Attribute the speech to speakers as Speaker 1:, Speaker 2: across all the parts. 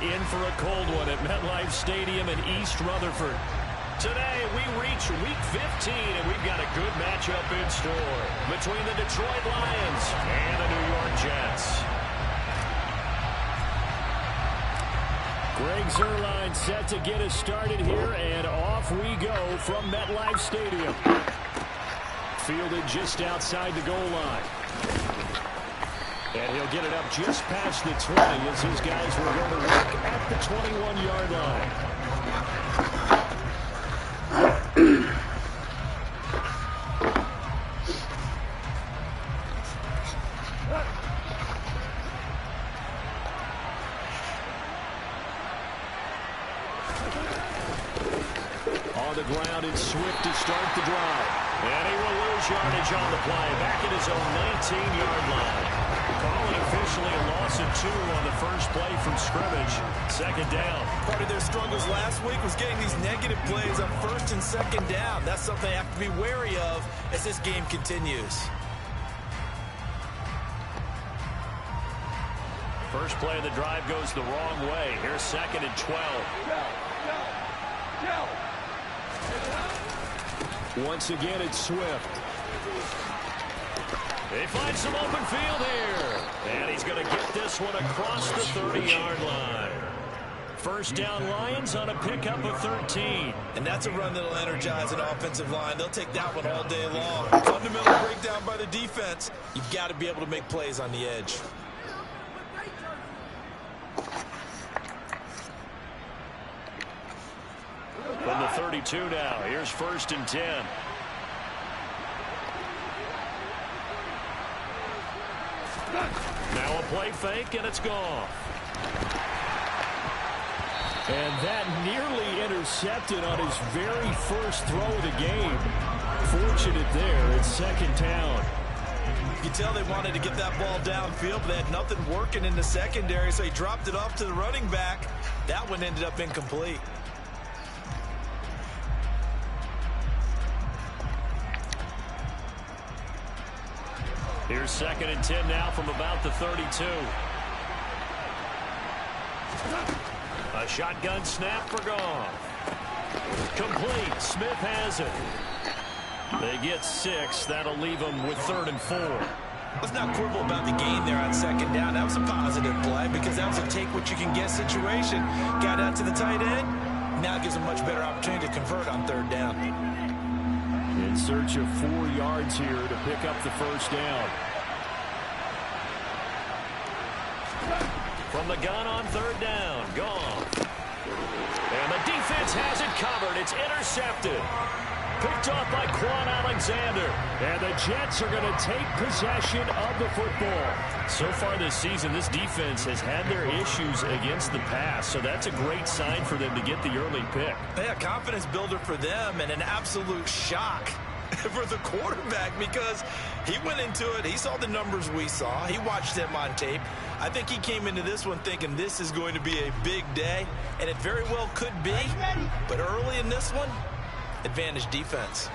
Speaker 1: in for a cold one at MetLife Stadium in East Rutherford. Today, we reach Week 15, and we've got a good matchup in store between the Detroit Lions and the New York Jets. Greg Zuerlein set to get us started here, and off we go from MetLife Stadium. Fielded just outside the goal line. And he'll get it up just past the 20 as his guys will go to work at the 21-yard line. On the ground, it's Swift to start the drive. And he will lose yardage on the play. Back at his own 19-yard line. Calling officially a loss of 2 on the first play from scrimmage. Second down.
Speaker 2: Part of their struggles last week was getting these negative plays on first and second down. That's something they have to be wary of as this game continues.
Speaker 1: First play of the drive goes the wrong way. Here's 2nd and 12. Once again, it's Swift. They find some open field here. And he's going to get this one across the 30-yard line. First down Lions on a pickup of 13.
Speaker 2: And that's a run that'll energize an offensive line. They'll take that one all day long. Fundamental breakdown by the defense. You've got to be able to make plays on the edge.
Speaker 1: From the 32 now, here's 1st and 10. Now a play fake, and it's gone. And that nearly intercepted on his very first throw of the game. Fortunate there, it's 2nd down.
Speaker 2: You can tell they wanted to get that ball downfield, but they had nothing working in the secondary, so he dropped it off to the running back. That one ended up incomplete.
Speaker 1: Here's 2nd and 10 now from about the 32. A shotgun snap for Goff. Complete. Smith has it. They get 6. That'll leave them with 3rd and 4.
Speaker 2: Let's not quibble about the gain there on 2nd down. That was a positive play because that was a take-what-you-can-get situation. Got out to the tight end. Now it gives them a much better opportunity to convert on 3rd down.
Speaker 1: In search of 4 yards here to pick up the first down. From the gun on 3rd down, Goff. And the defense has it covered. It's intercepted. Picked off by Quan Alexander. And the Jets are going to take possession of the football. So far this season, this defense has had their issues against the pass. So that's a great sign for them to get the early pick.
Speaker 2: Yeah, confidence builder for them and an absolute shock for the quarterback because he went into it. He saw the numbers we saw. He watched them on tape. I think he came into this one thinking this is going to be a big day, and it very well could be. But early in this one, advantage defense.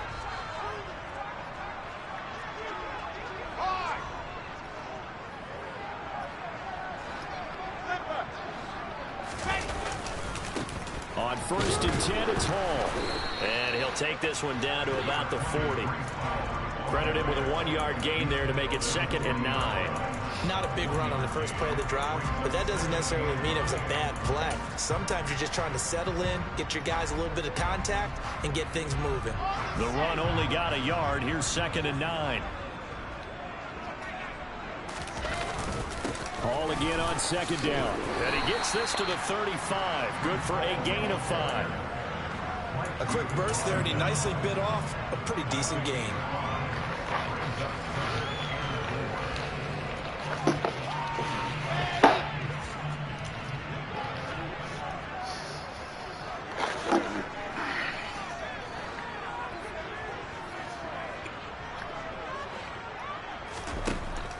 Speaker 1: On 1st and 10, it's Hall. And he'll take this one down to about the 40. Credit him with a 1-yard gain there to make it 2nd and 9.
Speaker 2: Not a big run on the first play of the drive, but that doesn't necessarily mean it was a bad play. Sometimes you're just trying to settle in, get your guys a little bit of contact, and get things moving.
Speaker 1: The run only got a yard. Here's 2nd and 9. Hall again on 2nd down. And he gets this to the 35. Good for a gain of 5.
Speaker 2: A quick burst there, and he nicely bit off a pretty decent gain.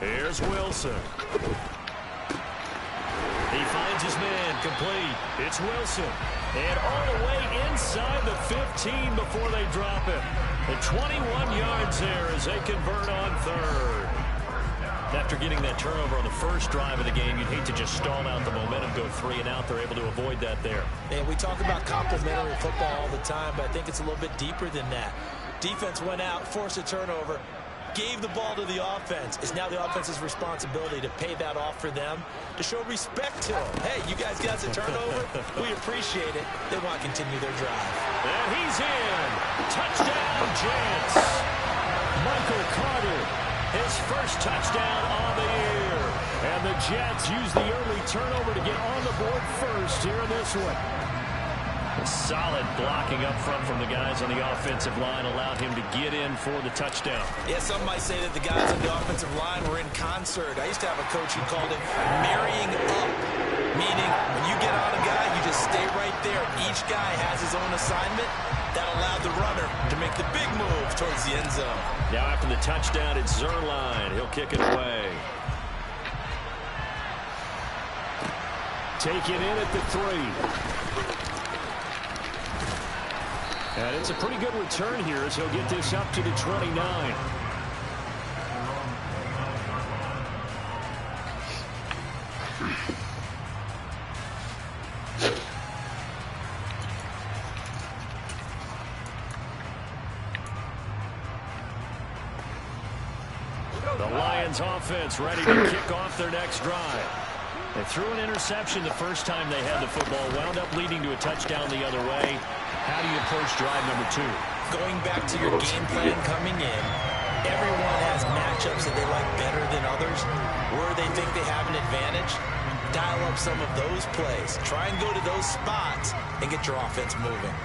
Speaker 1: Here's Wilson. He finds his man, complete. It's Wilson. And all the way inside the 15 before they drop it. The 21 yards there as they convert on 3rd. After getting that turnover on the first drive of the game, you'd hate to just stall out the momentum, go 3 and out. They're able to avoid that there.
Speaker 2: And we talk about complementary football all the time, but I think it's a little bit deeper than that. Defense went out, forced a turnover, gave the ball to the offense. It's now the offense's responsibility to pay that off for them, to show respect to them. Hey, you guys got a turnover? We appreciate it. They want to continue their drive.
Speaker 1: And he's in. Touchdown, Jets. Michael Carter, his first touchdown on the year. And the Jets use the early turnover to get on the board first here in this one. Solid blocking up front from the guys on the offensive line allowed him to get in for the touchdown.
Speaker 2: Yeah, some might say that the guys on the offensive line were in concert. I used to have a coach who called it marrying up, meaning when you get on a guy, you just stay right there. Each guy has his own assignment. That allowed the runner to make the big move towards the end zone.
Speaker 1: Now after the touchdown, it's Zerline. He'll kick it away. Taken in at the 3. And it's a pretty good return here as he'll get this up to the 29. The Lions offense ready to kick off their next drive. They threw an interception the first time they had the football, wound up leading to a touchdown the other way. How do you approach drive number 2?
Speaker 2: Going back to your game plan coming in, everyone has matchups that they like better than others, where they think they have an advantage. Dial up some of those plays. Try and go to those spots and get your offense moving.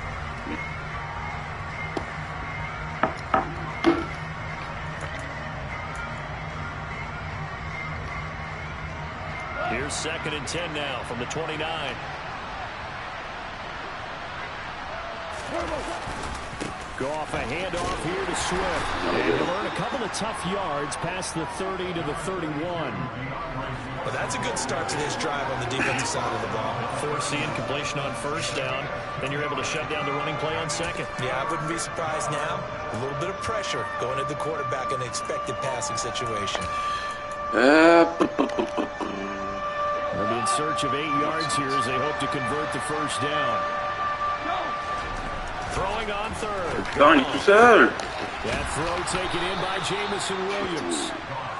Speaker 1: Here's 2nd and 10 now from the 29. Goff, a handoff here to Swift. And he'll earn a couple of tough yards past the 30 to the 31.
Speaker 2: Well, that's a good start to this drive on the defensive side of the ball.
Speaker 1: Force the incompletion on first down. Then you're able to shut down the running play on second.
Speaker 2: Yeah, I wouldn't be surprised now. A little bit of pressure going at the quarterback in an expected passing situation.
Speaker 1: They'll be in search of 8 yards here as they hope to convert the first down. Throwing on third. That throw taken in by Jamison Williams.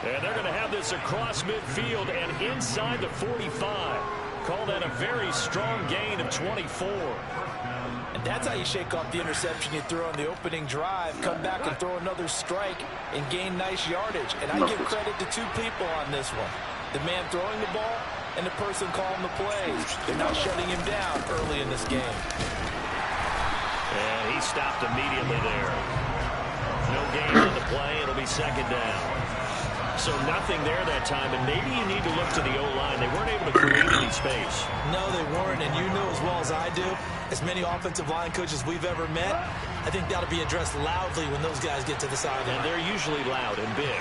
Speaker 1: And they're going to have this across midfield and inside the 45. Call that a very strong gain of 24.
Speaker 2: And that's how you shake off the interception you threw on the opening drive. Come back and throw another strike and gain nice yardage. And I give credit to 2 people on this one. The man throwing the ball and the person calling the plays. They're not shutting him down early in this game.
Speaker 1: And he stopped immediately there. No gain on the play. It'll be 2nd down. So nothing there that time, and maybe you need to look to the O-line. They weren't able to create any space.
Speaker 2: No, they weren't, and you know as well as I do, as many offensive line coaches we've ever met, I think that'll be addressed loudly when those guys get to the sideline.
Speaker 1: And they're usually loud and big.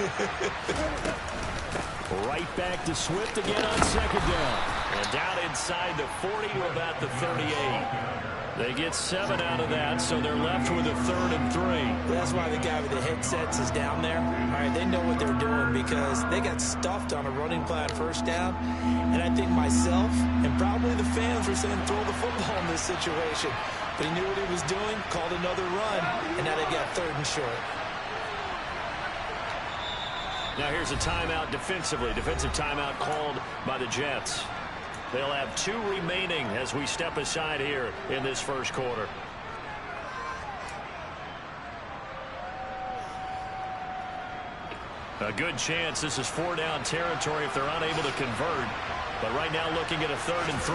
Speaker 1: Right back to Swift again on 2nd down. And down inside the 40 to about the 38. They get 7 out of that, so they're left with a 3rd and 3.
Speaker 2: That's why the guy with the headsets is down there. All right, they know what they're doing because they got stuffed on a running play on first down. And I think myself and probably the fans were saying throw the football in this situation. But he knew what he was doing, called another run, and now they got 3rd and short.
Speaker 1: Now here's a timeout defensively. Defensive timeout called by the Jets. They'll have 2 remaining as we step aside here in this first quarter. A good chance this is 4-down territory if they're unable to convert. But right now looking at a 3rd and 3.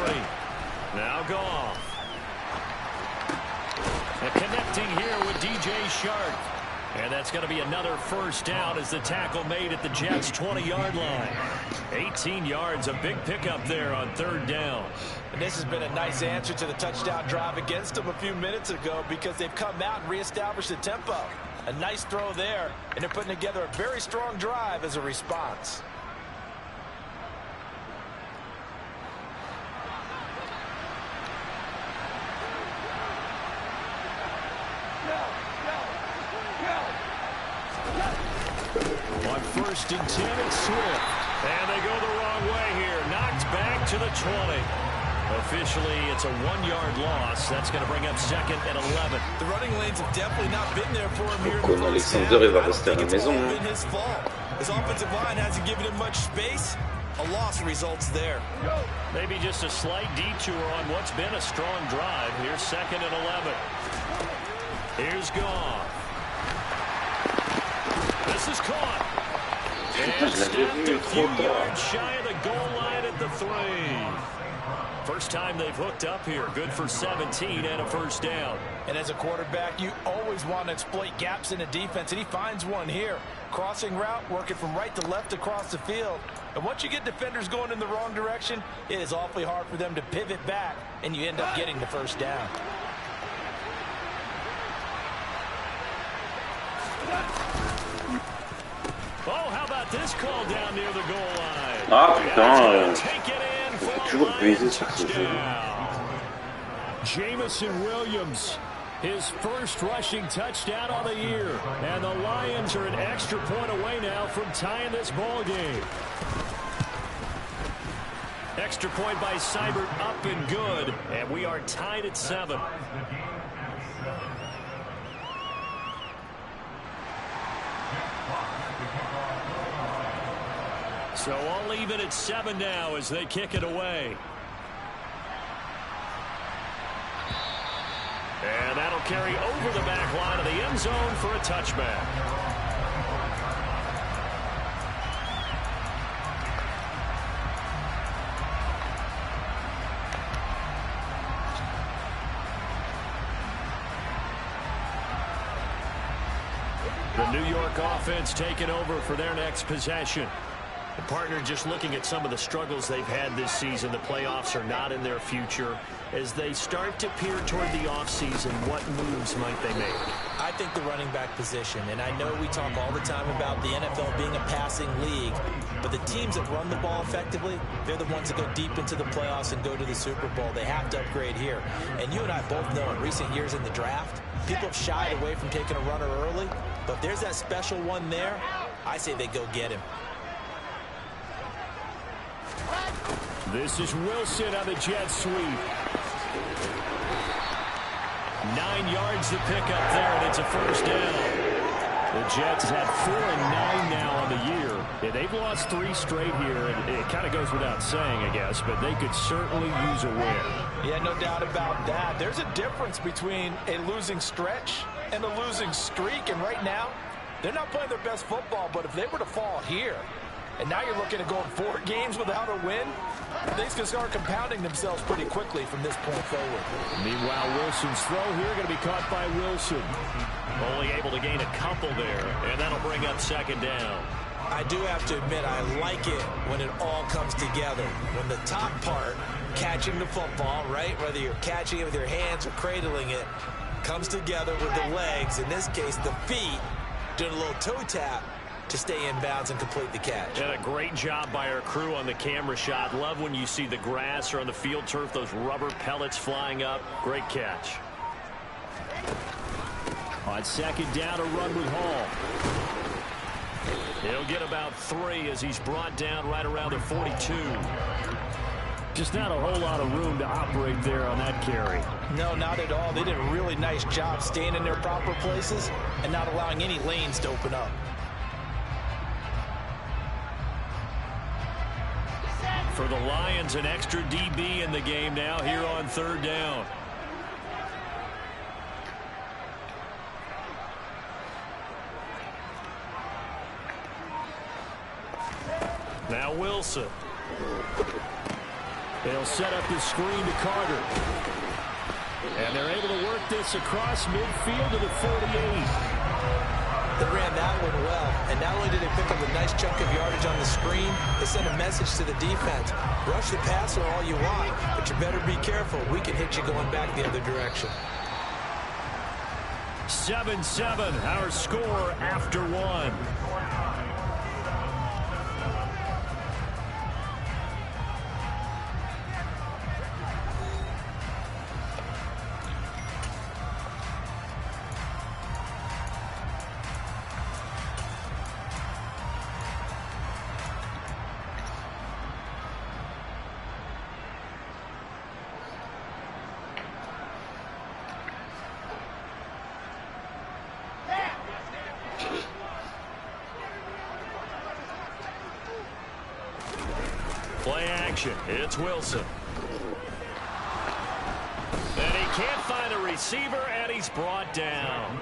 Speaker 1: Now Goff. And connecting here with DJ Shark. And that's going to be another first down as the tackle made at the Jets' 20-yard line. 18 yards, a big pickup there on 3rd down.
Speaker 2: And this has been a nice answer to the touchdown drive against them a few minutes ago because they've come out and reestablished the tempo. A nice throw there, and they're putting together a very strong drive as a response.
Speaker 1: On 1st and 10, it's Swift. And they go the wrong way here. Knocked back to the 20. Officially, it's a 1-yard loss. That's going to bring up 2nd and 11.
Speaker 2: The running lanes have definitely not been there for him here.
Speaker 3: Con Alexander, il va rester à la maison.
Speaker 2: His fault. His offensive line hasn't given him much space. A loss results there.
Speaker 1: Maybe just a slight detour on what's been a strong drive. Here's 2nd and 11. Here's Goff. This is caught. And stopped a few yards shy of the goal line at the 3. First time they've hooked up here. Good for 17 and a 1st down.
Speaker 2: And as a quarterback, you always want to exploit gaps in a defense, and he finds one here. Crossing route, working from right to left across the field. And once you get defenders going in the wrong direction, it is awfully hard for them to pivot back, and you end up getting the 1st down.
Speaker 1: Oh, how about this call down near the goal line?
Speaker 3: Ah putain,
Speaker 1: Take it in for
Speaker 3: j'ai toujours baisé sur ce jeu.
Speaker 1: Jamison Williams, his first rushing touchdown on the year. And the Lions are an extra point away now from tying this ball game. Extra point by Seibert up and good. And we are tied at 7. So all even at 7 now as they kick it away. And that'll carry over the back line of the end zone for a touchback. The New York offense taking over for their next possession. The partner just looking at some of the struggles they've had this season. The playoffs are not in their future. As they start to peer toward the offseason, what moves might they make?
Speaker 2: I think the running back position, and I know we talk all the time about the NFL being a passing league, but the teams that run the ball effectively, they're the ones that go deep into the playoffs and go to the Super Bowl. They have to upgrade here. And you and I both know in recent years in the draft, people have shied away from taking a runner early, but if there's that special one there, I say they go get him.
Speaker 1: This is Wilson on the jet sweep. 9 yards to pick up there, and it's a 1st down. The Jets have 4 and 9 now on the year. Yeah, they've lost 3 straight here, and it kind of goes without saying, I guess, but they could certainly use a win.
Speaker 2: Yeah, no doubt about that. There's a difference between a losing stretch and a losing streak, and right now, they're not playing their best football, but if they were to fall here, and now you're looking at going 4 games without a win, things can start compounding themselves pretty quickly from this point forward.
Speaker 1: Meanwhile, Wilson's throw here going to be caught by Wilson. Only able to gain a couple there, and that'll bring up 2nd down.
Speaker 2: I do have to admit, I like it when it all comes together. When the top part, catching the football, right, whether you're catching it with your hands or cradling it, comes together with the legs, in this case the feet, doing a little toe tap to stay in bounds and complete the catch.
Speaker 1: And a great job by our crew on the camera shot. Love when you see the grass or on the field turf, those rubber pellets flying up. Great catch. On 2nd down, a run with Hall. He'll get about 3 as he's brought down right around the 42. Just not a whole lot of room to operate there on that carry.
Speaker 2: No, not at all. They did a really nice job staying in their proper places and not allowing any lanes to open up.
Speaker 1: For the Lions, an extra DB in the game now here on 3rd down. Now Wilson. They'll set up the screen to Carter. And they're able to work this across midfield to the 48.
Speaker 2: They ran that one well, and not only did they pick up a nice chunk of yardage on the screen, they sent a message to the defense. Rush the passer all you want, but you better be careful. We can hit you going back the other direction.
Speaker 1: 7-7, our score after 1. action. It's Wilson. And he can't find a receiver, and he's brought down.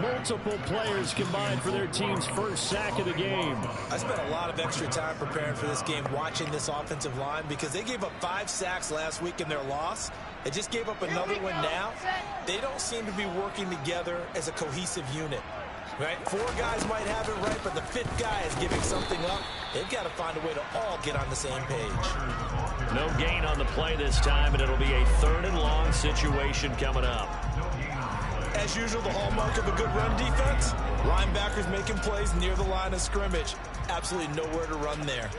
Speaker 1: Multiple players combined for their team's first sack of the game.
Speaker 2: I spent a lot of extra time preparing for this game watching this offensive line because they gave up 5 sacks last week in their loss. They just gave up another one now. They don't seem to be working together as a cohesive unit. Right? 4 guys might have it right, but the 5th guy is giving something up. They've got to find a way to all get on the same page.
Speaker 1: No gain on the play this time, and it'll be a 3rd and long situation coming up.
Speaker 2: As usual, the hallmark of a good run defense, linebackers making plays near the line of scrimmage. Absolutely nowhere to run there.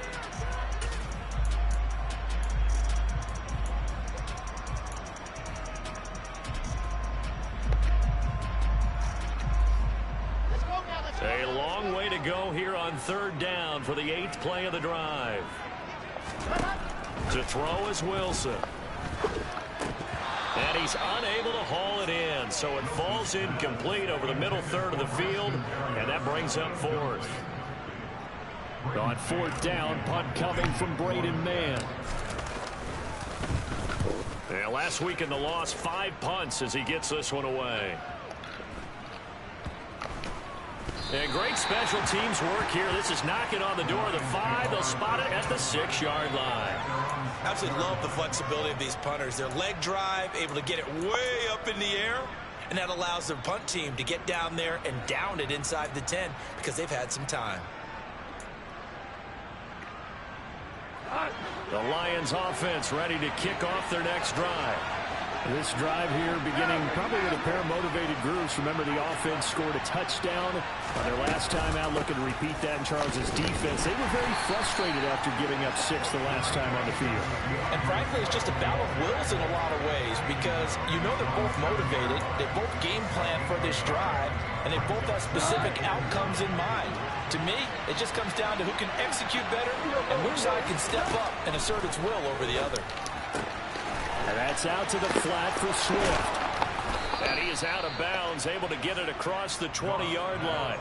Speaker 1: A long way to go here on 3rd down for the 8th play of the drive. To throw is Wilson. And he's unable to haul it in, so it falls incomplete over the middle third of the field, and that brings up 4th. On 4th down, punt coming from Braden Mann. And last week in the loss, 5 punts as he gets this one away. And great special teams work here. This is knocking on the door of the 5. They'll spot it at the 6-yard line.
Speaker 2: Absolutely love the flexibility of these punters. Their leg drive, able to get it way up in the air, and that allows their punt team to get down there and down it inside the 10 because they've had some time.
Speaker 1: The Lions offense ready to kick off their next drive. This drive here beginning probably with a pair of motivated groups. Remember, the offense scored a touchdown on their last time out, looking to repeat that in Charles' defense. They were very frustrated after giving up 6 the last time on the field.
Speaker 2: And frankly, it's just a battle of wills in a lot of ways because you know they're both motivated. They both game plan for this drive, and they both have specific outcomes in mind. To me, it just comes down to who can execute better and which side can step up and assert its will over the other.
Speaker 1: And that's out to the flat for Swift. And he is out of bounds, able to get it across the 20-yard line.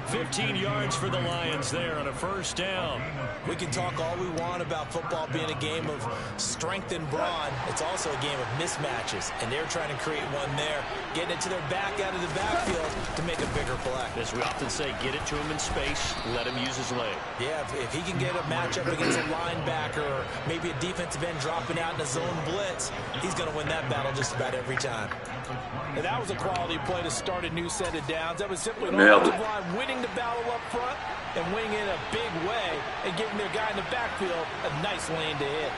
Speaker 1: 15 yards for the Lions there on a 1st down.
Speaker 2: We can talk all we want about football being a game of strength and brawn. It's also a game of mismatches, and they're trying to create one there, getting it to their back out of the backfield to make a bigger play.
Speaker 1: As we often say, get it to him in space, let him use his leg.
Speaker 2: Yeah, if he can get a matchup against a linebacker or maybe a defensive end dropping out in a zone blitz, he's going to win that battle just about every time. And that was a quality play to start a new set of downs. That was simply an offensive line winning the battle up front and winning in a big way and giving their guy in the backfield a nice lane to hit.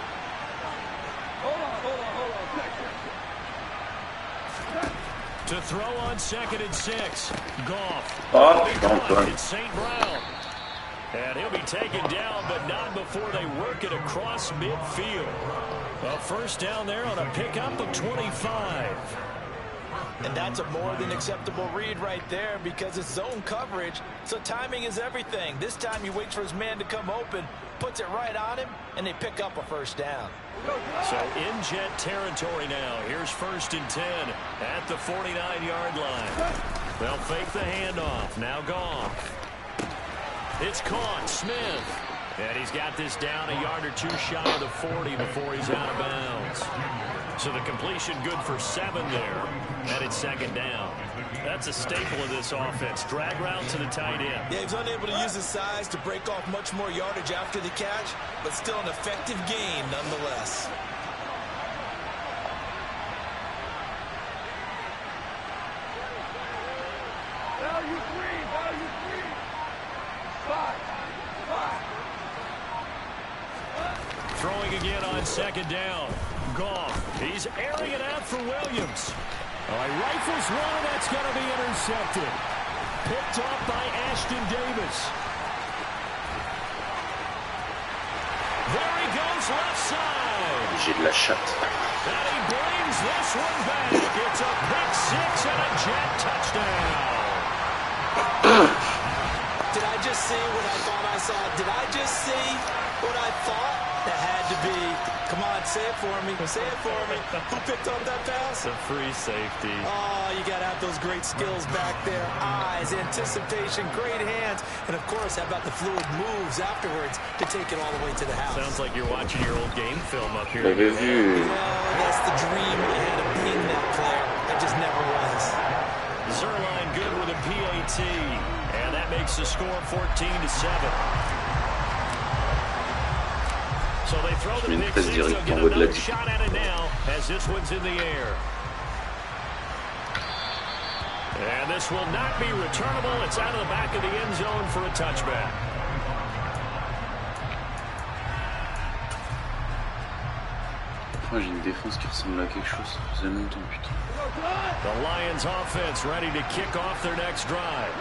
Speaker 4: Hold on.
Speaker 1: To throw on 2nd and 6. Goff.
Speaker 3: Oh,
Speaker 1: it's St. Brown. And he'll be taken down, but not before they work it across midfield. A 1st down there on a pickup of 25.
Speaker 2: And that's a more than acceptable read right there because it's zone coverage, so timing is everything. This time he waits for his man to come open, puts it right on him, and they pick up a 1st down.
Speaker 1: So in jet territory now. Here's 1st and 10 at the 49-yard line. They'll fake the handoff. Now Goff. It's caught. Smith. And he's got this down a yard or 2 shy of the 40 before he's out of bounds. So the completion good for 7 there. And it's 2nd down. That's a staple of this offense. Drag route to the tight end.
Speaker 2: Yeah, he's unable to use his size to break off much more yardage after the catch, but still an effective gain nonetheless.
Speaker 4: Value 3. 5.
Speaker 1: Throwing again on 2nd down. Goff. He's airing it out for Williams. He rifles one, and that's going to be intercepted. Picked up by Ashton Davis. There he goes left side.
Speaker 3: J'ai de la chatte.
Speaker 1: And he brings this one back. It's a pick 6 and a jet touchdown.
Speaker 2: Did I just see what I thought I saw? Did I just see what I thought That had to be. Come on, say it for me. Say it for me. Who picked up that pass?
Speaker 1: The free safety.
Speaker 2: Oh, you got to have those great skills back there. Eyes, anticipation, great hands. And, of course, how about the fluid moves afterwards to take it all the way to the house?
Speaker 1: Sounds like you're watching your old game film up here.
Speaker 3: J'avais vu.
Speaker 2: That's the dream you had of being that player. That just never was.
Speaker 1: Zerline good with a PAT. And that makes the score 14-7. So they throw the pick six. They'll get another shot at it now as this one's in the air. And this will not be returnable. It's out of the back of the end zone for a touchback.
Speaker 3: Moi, j'ai une défense qui ressemble à quelque chose. Ça faisait longtemps, putain.
Speaker 1: The Lions offense ready to kick off their next drive.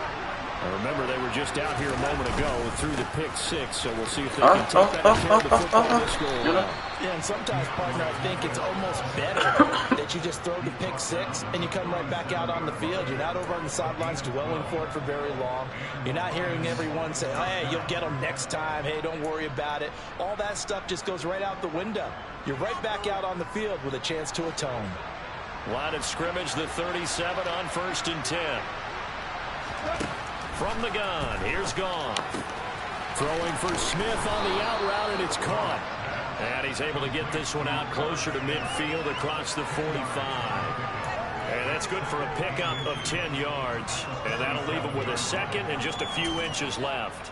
Speaker 1: Now remember, they were just out here a moment ago through the pick six, so we'll see if they can take that care of the football this go around.
Speaker 2: Yeah, and sometimes, partner, I think it's almost better that you just throw the pick six and you come right back out on the field. You're not over on the sidelines dwelling for it for very long. You're not hearing everyone say, hey, you'll get them next time. Hey, don't worry about it. All that stuff just goes right out the window. You're right back out on the field with a chance to atone.
Speaker 1: Line of scrimmage, the 37 on 1st and 10. From the gun, here's Goff. Throwing for Smith on the out route, and it's caught. And he's able to get this one out closer to midfield across the 45. And that's good for a pickup of 10 yards. And that'll leave him with a second and just a few inches left.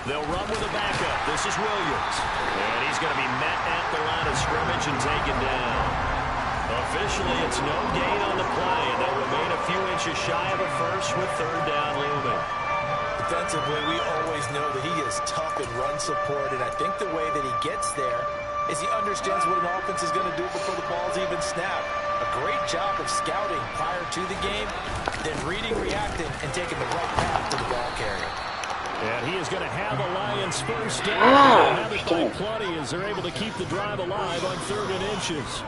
Speaker 1: They'll run with a backup. This is Williams. And he's going to be met at the line of scrimmage and taken down. Officially, it's no gain on the play, and they'll remain a few inches shy of a first with 3rd down looming.
Speaker 2: Defensively, we always know that he is tough in run support, and I think the way that he gets there is he understands what an offense is going to do before the ball's even snapped. A great job of scouting prior to the game, then reading, reacting, and taking the right path to the ball carrier.
Speaker 1: And he is going to have a Lions first down. They'll have it by plenty as they're able to keep the drive alive on 3rd and inches.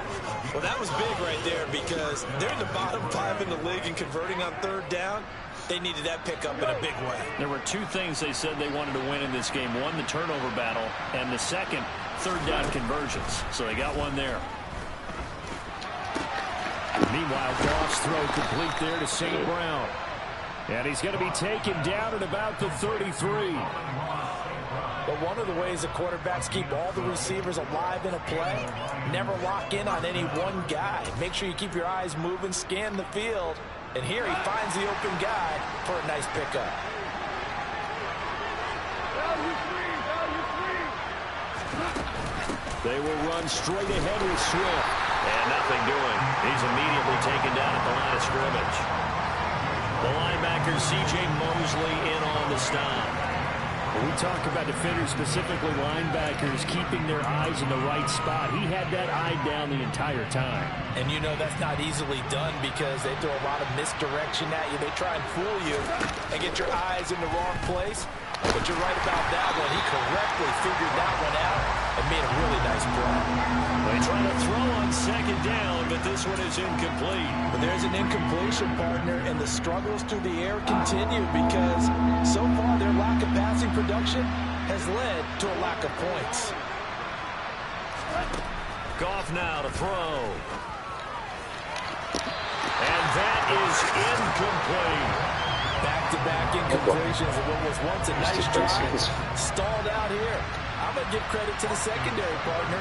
Speaker 2: Well, that was big right there because they're in the bottom 5 in the league and converting on 3rd down. They needed that pickup in a big way.
Speaker 1: There were 2 things they said they wanted to win in this game. One, the turnover battle, and the second, 3rd down conversions. So they got one there. Meanwhile, Goff's throw complete there to St. Brown. And he's going to be taken down at about the 33.
Speaker 2: But one of the ways the quarterbacks keep all the receivers alive in a play, never lock in on any one guy. Make sure you keep your eyes moving, scan the field. And here he finds the open guy for a nice pickup.
Speaker 1: They will run straight ahead with Swift. And nothing doing. He's immediately taken down at the line of scrimmage. The linebacker, C.J. Mosley, in on the stop. When we talk about defenders, specifically linebackers, keeping their eyes in the right spot, he had that eye down the entire time.
Speaker 2: And you know that's not easily done because they throw a lot of misdirection at you. They try and fool you and get your eyes in the wrong place. But you're right about that one. He correctly figured that one out and made a really nice play.
Speaker 1: They try to throw on 2nd down, but this one is incomplete.
Speaker 2: But there's an incompletion, partner, and the struggles through the air continue because so far their lack of passing production has led to a lack of points.
Speaker 1: Goff now to throw. And that is incomplete.
Speaker 2: Back-to-back incompletions of what was once a nice drive. Stalled out here. I'm going to give credit to the secondary, partner.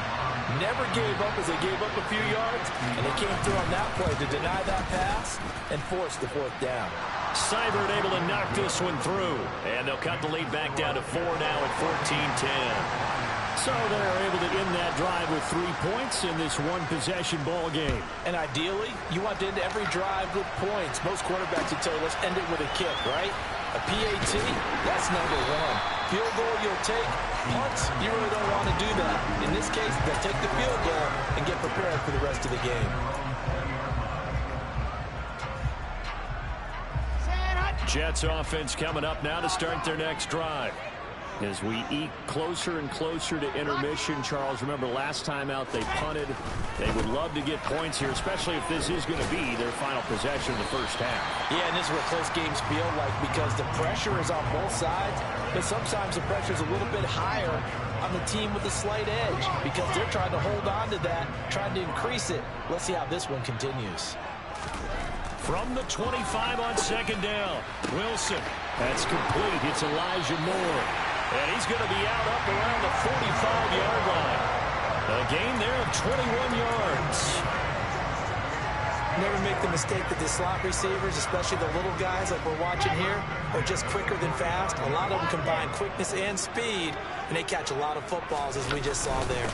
Speaker 2: Never gave up as they gave up a few yards, and they came through on that play to deny that pass and force the 4th down.
Speaker 1: Seibert able to knock this one through, and they'll cut the lead back down to 4 now at 14-10. So they're able to end that drive with 3 points in this one-possession ball game.
Speaker 2: And ideally, you want to end every drive with points. Most quarterbacks would tell you, let's end it with a kick, right? A PAT, that's number 1. Field goal you'll take. Punts, you really don't want to do that. In this case, they'll take the field goal and get prepared for the rest of the game.
Speaker 1: Jets offense coming up now to start their next drive. As we eke closer and closer to intermission, Charles, remember last time out they punted. They would love to get points here, especially if this is going to be their final possession in the first half.
Speaker 2: Yeah, and this is what close games feel like because the pressure is on both sides, but sometimes the pressure is a little bit higher on the team with a slight edge because they're trying to hold on to that, trying to increase it. Let's see how this one continues.
Speaker 1: From the 25 on second down, Wilson. That's complete. It's Elijah Moore. And he's going to be out up around the 45-yard line. A gain there of 21 yards.
Speaker 2: Never make the mistake that the slot receivers, especially the little guys like we're watching here, are just quicker than fast. A lot of them combine quickness and speed, and they catch a lot of footballs, as we just saw there.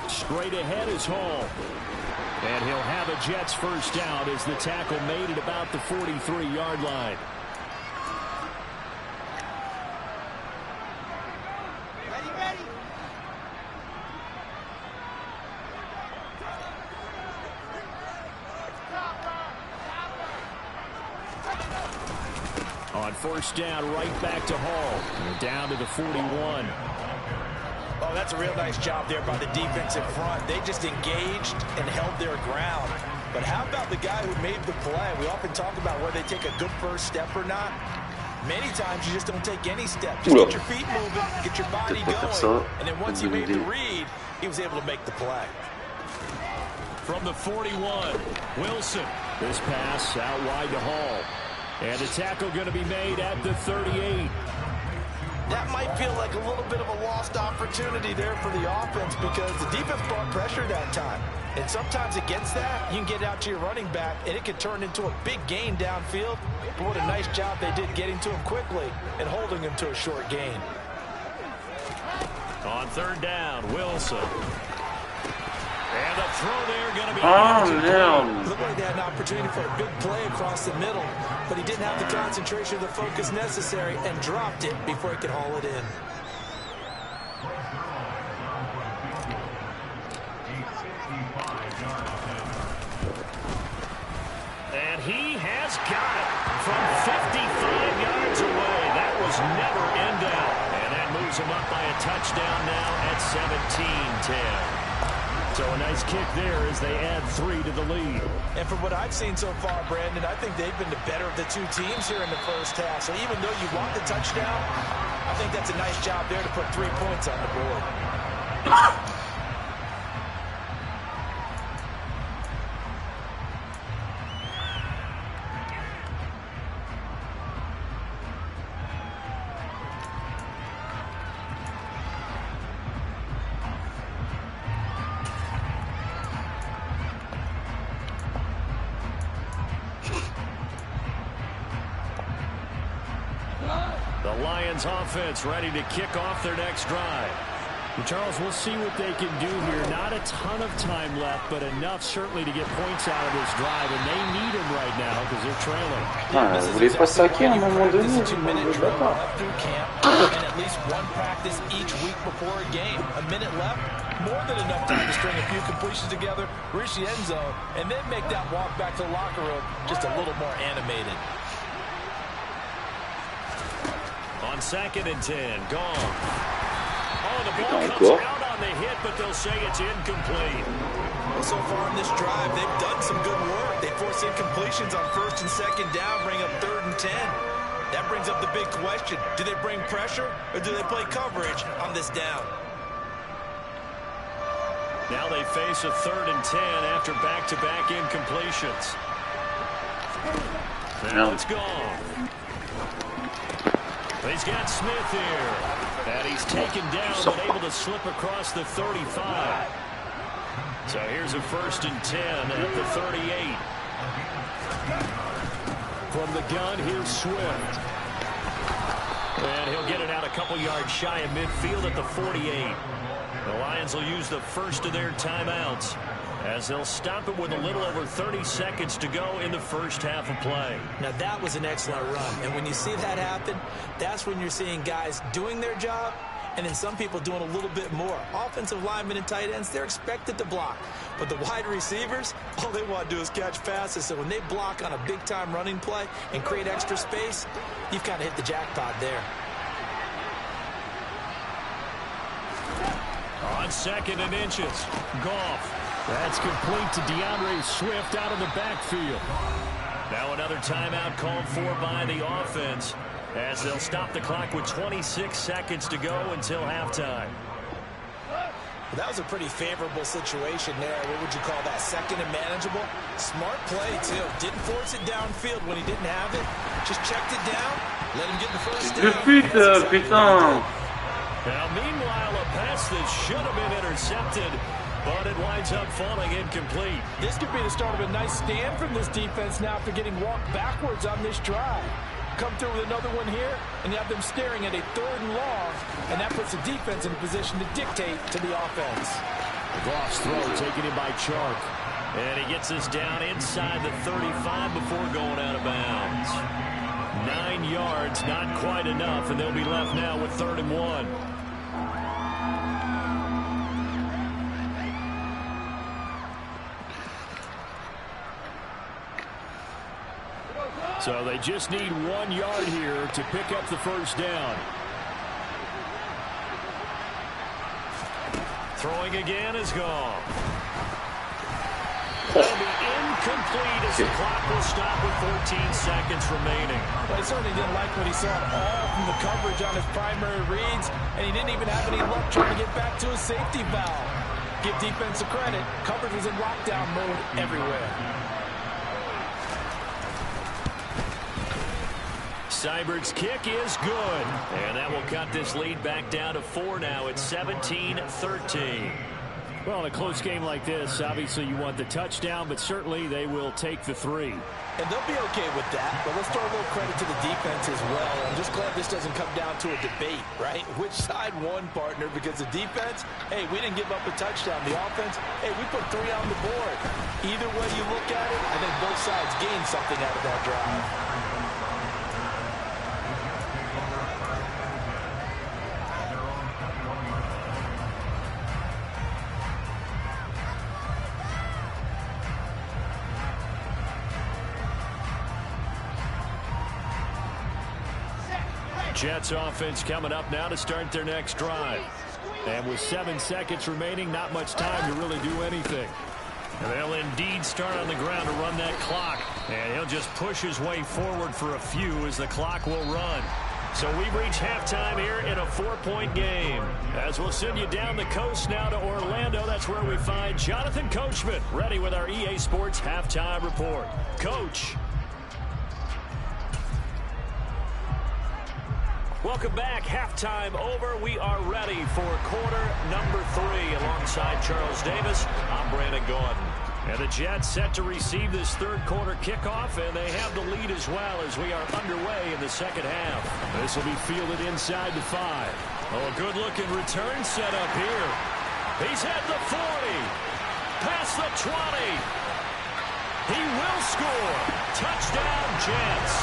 Speaker 1: Straight ahead is Hall. And he'll have a Jets first down as the tackle made at about the 43-yard line. On first down, right back to Hall. We're down to the 41.
Speaker 2: Oh, that's a real nice job there by the defensive front. They just engaged and held their ground. But how about the guy who made the play? We often talk about whether they take a good first step or not. Many times you just don't take any step. Just get your feet moving, get your body going. And then once he made the read, he was able to make the play.
Speaker 1: From the 41, Wilson. This pass out wide to Hall. And the tackle going to be made at the 38.
Speaker 2: That might feel like a little bit of a lost opportunity there for the offense because the defense brought pressure that time. And sometimes against that, you can get out to your running back, and it can turn into a big gain downfield. But what a nice job they did getting to him quickly and holding him to a short gain.
Speaker 1: On third down, Wilson. And the throw there going to be...
Speaker 2: Looked like they had an opportunity for a big play across the middle, but he didn't have the concentration or the focus necessary and dropped it before he could haul it in.
Speaker 1: And he has got it from 55 yards away. That was never in doubt. And that moves him up by a touchdown now at 17-10. So a nice kick there as they add 3 to the lead.
Speaker 2: And from what I've seen so far, Brandon, I think they've been the better of the two teams here in the first half. So even though you want the touchdown, I think that's a nice job there to put 3 points on the board.
Speaker 1: Offense ready to kick off their next drive. And Charles, we'll see what they can do here. Not a ton of time left, but enough certainly to get points out of this drive, and they need them right now because they're trailing.
Speaker 3: Vous voulez pas saquer à un moment donné?
Speaker 2: And at least one practice each week before a game. A minute left, more than enough time to string a few completions together, reach the end zone, and then make that walk back to the locker room just a little more animated.
Speaker 1: On 2nd and 10, gone. Oh, the ball comes out on the hit, but they'll say it's incomplete.
Speaker 2: Well, so far in this drive, they've done some good work. They force incompletions on 1st and 2nd down, bring up 3rd and 10. That brings up the big question. Do they bring pressure, or do they play coverage on this down?
Speaker 1: Now they face a 3rd and 10 after back-to-back incompletions. Now it's gone. He's got Smith here. And he's taken down, but able to slip across the 35. So here's a 1st and 10 at the 38. From the gun, here's Swift. And he'll get it out a couple yards shy of midfield at the 48. The Lions will use the first of their timeouts as they'll stop it with a little over 30 seconds to go in the first half of play.
Speaker 2: Now, that was an excellent run. And when you see that happen, that's when you're seeing guys doing their job and then some people doing a little bit more. Offensive linemen and tight ends, they're expected to block. But the wide receivers, all they want to do is catch passes. So when they block on a big-time running play and create extra space, you've kind of hit the jackpot there.
Speaker 1: on 2nd and inches. Goff. That's complete to DeAndre Swift out of the backfield. Now another timeout called for by the offense as they'll stop the clock with 26 seconds to go until halftime.
Speaker 2: That was a pretty favorable situation there. What would you call that? 2nd and manageable? Smart play, too. Didn't force it downfield when he didn't have it. Just checked it down. Let him get the first down.
Speaker 3: Putain.
Speaker 1: Now, meanwhile, a pass that should have been intercepted, but it winds up falling incomplete.
Speaker 5: This could be the start of a nice stand from this defense now after getting walked backwards on this drive. Come through with another one here, and you have them staring at a 3rd and long, and that puts the defense in a position to dictate to the offense.
Speaker 1: Goff's throw taken in by Chark. And he gets us down inside the 35 before going out of bounds. 9 yards, not quite enough, and they'll be left now with 3rd and 1. So they just need 1 yard here to pick up the first down. Throwing again is gone. That'll be incomplete as the clock will stop with 14 seconds remaining.
Speaker 5: Well, he certainly didn't like what he saw at all from the coverage on his primary reads, and he didn't even have any luck trying to get back to his safety valve. Give defense a credit. Coverage was in lockdown mode everywhere.
Speaker 1: Seibert's kick is good. And that will cut this lead back down to 4 now. It's 17-13. Well, in a close game like this, obviously you want the touchdown, but certainly they will take the 3.
Speaker 5: And they'll be okay with that, but let's throw a little credit to the defense as well. I'm just glad this doesn't come down to a debate, right? Which side won, partner? Because the defense, hey, we didn't give up a touchdown. The offense, hey, we put 3 on the board. Either way you look at it, I think both sides gained something out of that drive.
Speaker 1: Jets offense coming up now to start their next drive. And with 7 seconds remaining, not much time to really do anything. And they'll indeed start on the ground to run that clock. And he'll just push his way forward for a few as the clock will run. So we've reached halftime here in a 4-point game. As we'll send you down the coast now to Orlando, that's where we find Jonathan Coachman ready with our EA Sports halftime report. Coach. Welcome back. Halftime over. We are ready for quarter number 3 alongside Charles Davis. I'm Brandon Gordon. And the Jets set to receive this 3rd quarter kickoff, and they have the lead as well as we are underway in the 2nd half. This will be fielded inside the 5. Oh, a good-looking return set up here. He's at the 40. Past the 20. He will score. Touchdown, Jets.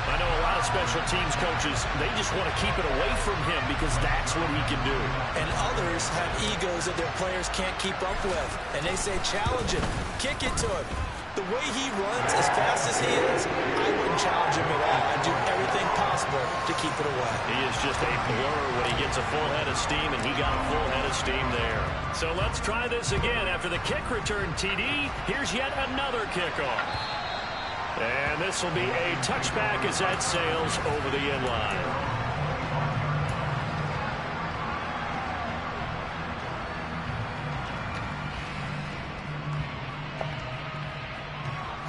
Speaker 1: I know a lot of special teams coaches, they just want to keep it away from him because that's what he can do.
Speaker 5: And others have egos that their players can't keep up with. And they say, challenge him, kick it to him. The way he runs as fast as he is, I wouldn't challenge him at all. I'd do everything possible to keep it away.
Speaker 1: He is just a blur when he gets a full head of steam, and he got a full head of steam there. So let's try this again. After the kick return TD, here's yet another kickoff. And this will be a touchback as that sails over the end line.